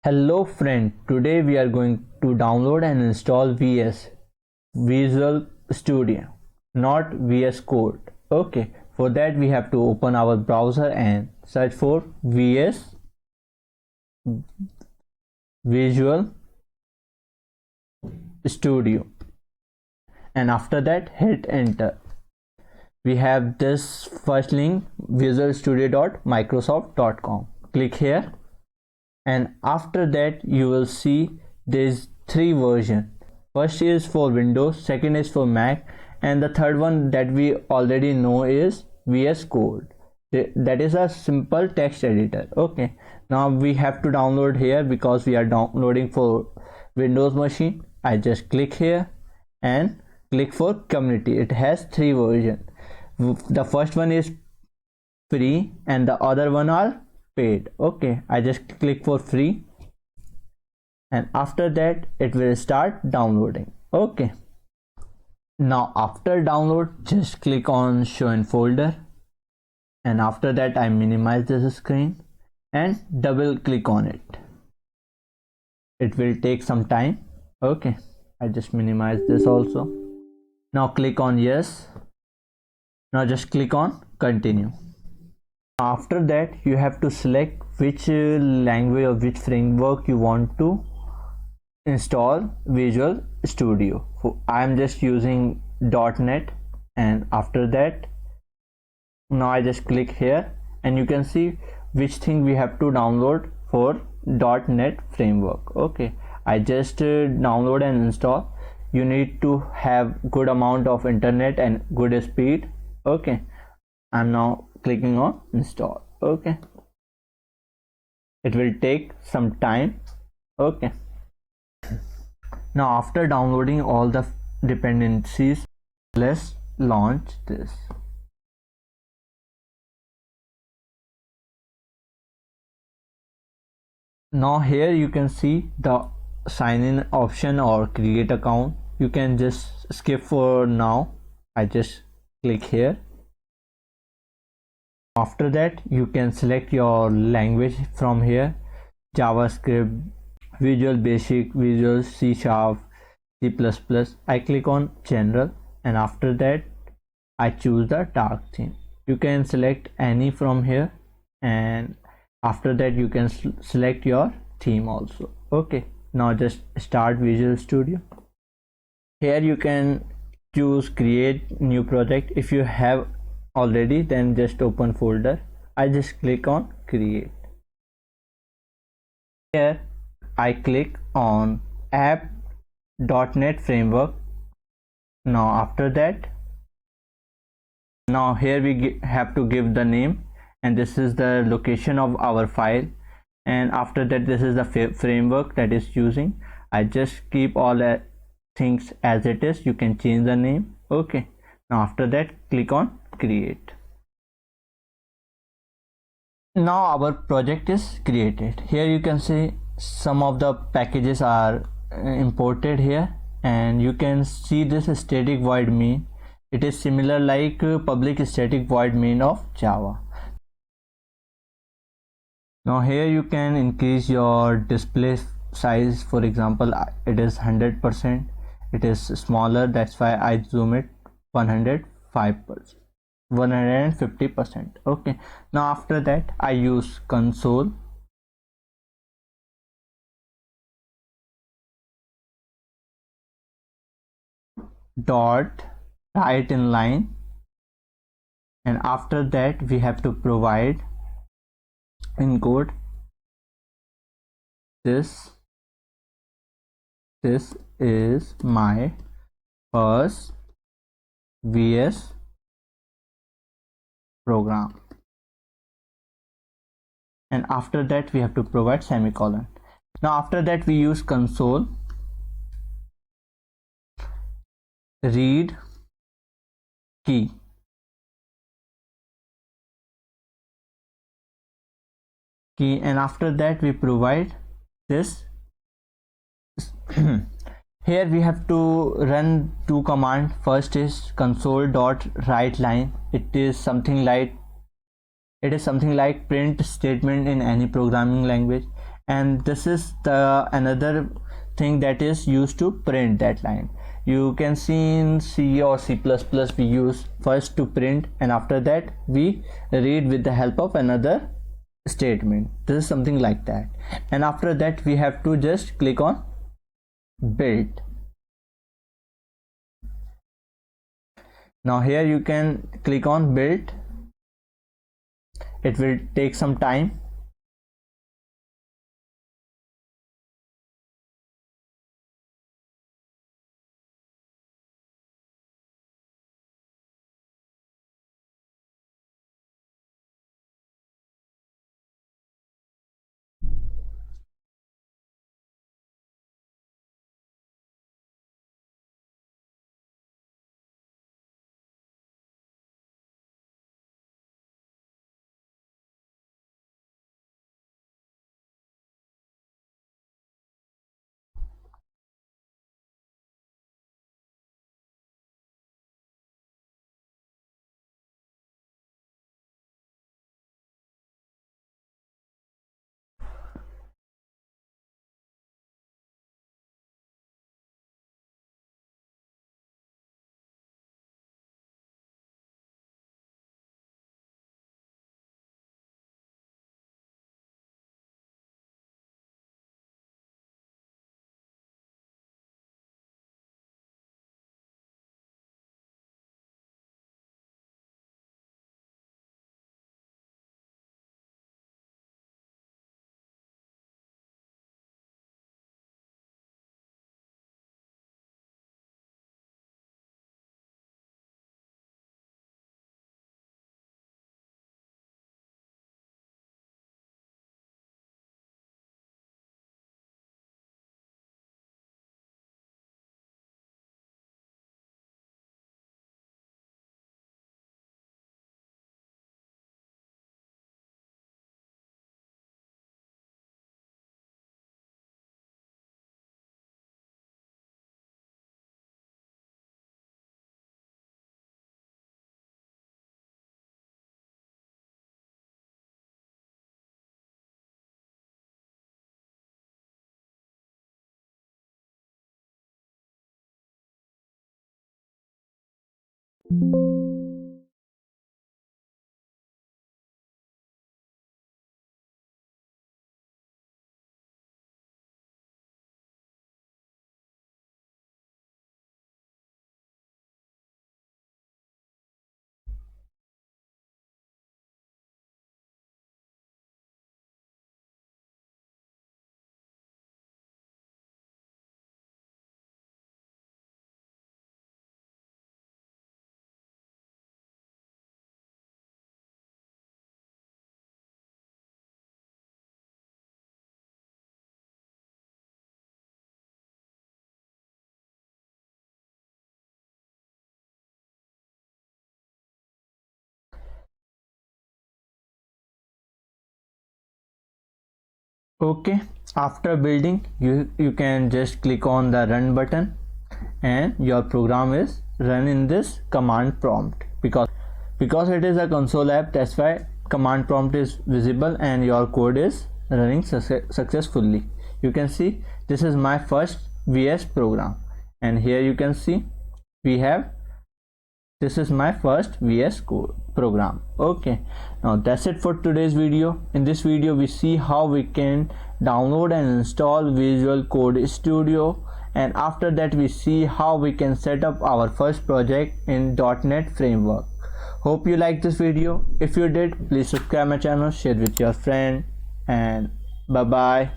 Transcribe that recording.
Hello friend, today we are going to download and install Visual Studio, not VS Code. Okay, for that we have to open our browser and search for Visual Studio, and after that hit enter. We have this first link, visualstudio.microsoft.com. Click here, and after that you will see there's three versions. First is for Windows, second is for Mac, and the third one that we already know is VS Code. That is a simple text editor. Okay, now we have to download here because we are downloading for Windows machine. I just click here and click for community. It has three versions. The first one is free and the other one are paid. Okay, I just click for free, and after that it will start downloading. Okay, now after download just click on show in folder, and after that I minimize this screen and double click on it. It will take some time. Okay, I just minimize this also. Now click on yes. Now just click on continue. After that you have to select which language or which framework you want to install Visual Studio. I am just using .NET, and after that now I just click here and you can see which thing we have to download for .NET framework. Okay, I just download and install. You need to have good amount of internet and good speed. Okay, I'm now clicking on install. Okay, it will take some time. Okay, now after downloading all the dependencies, let's launch this. Now here you can see the sign in option or create account. You can just skip for now. I just click here. After that you can select your language from here: JavaScript, Visual Basic, Visual C#, C++. I click on general, and after that I choose the dark theme. You can select any from here, and after that you can select your theme also. Okay, now just start Visual Studio. Here you can choose create new project. If you have already, then just open folder. I just click on create. Here I click on app.NET framework. Now after that, now here we have to give the name, and this is the location of our file, and after that this is the framework that is using. I just keep all things as it is. You can change the name. Okay, now after that click on create. Now our project is created. Here you can see some of the packages are imported here, and you can see this static void main. It is similar like public static void main of Java. Now here you can increase your display size. For example, it is 100%. It is smaller, that's why I zoom it 150%. Okay, now after that I use console. Dot write inline, and after that we have to provide in code this is my first VS program, and after that we have to provide semicolon. Now after that we use console read key, and after that we provide this. Here we have to run two commands. First is console.writeLine. It is something like print statement in any programming language, and this is the another thing that is used to print that line. You can see in C or C++ we use first to print, and after that we read with the help of another statement. This is something like that, and after that we have to just click on build. Now here you can click on build. It will take some time. Okay, after building, you can just click on the run button, and your program is run in this command prompt. Because it is a console app, that's why command prompt is visible and your code is running successfully. You can see this is my first VS program, and here you can see we have this is my first VS code program. Okay, now that's it for today's video. In this video we see how we can download and install Visual Code Studio, and after that we see how we can set up our first project in .NET framework. Hope you liked this video. If you did, please subscribe my channel, share with your friend, and bye bye.